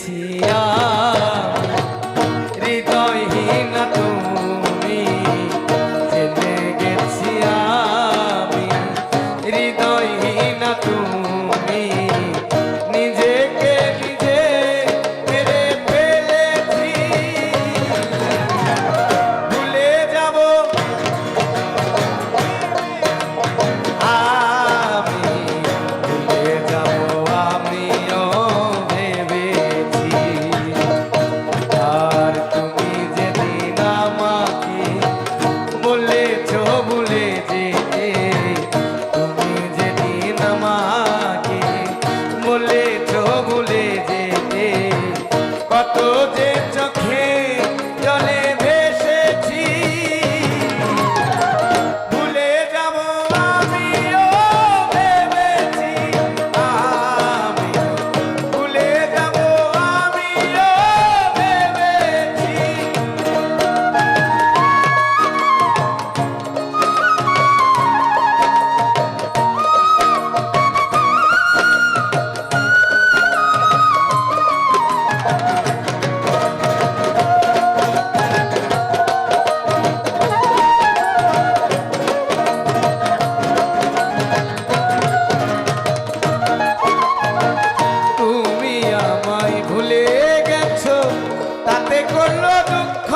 গেছি আমি, হৃদয়হীন তুমি জেনে গেছি আমি, হৃদয়হীন তুমি নিজেকে নিজে মেরে ফেলেছি। ভুলে যাব আমি, ভুলে যাব আমিও ভেবেছি। আর তুমি যেদিন আমাকে বলেছ ভুলে যেতে, তুমি যেদিন আমাকে বলেছ ভুলে যেতে, কত যে চোখে জলে ভেসেছি। ভুলে যাব আমিও ভেবেছি, আমি ভুলে যাব আমিও ভেবেছি। তুমি আমায় ভুলে গেছো, তাতে করলো দুঃখ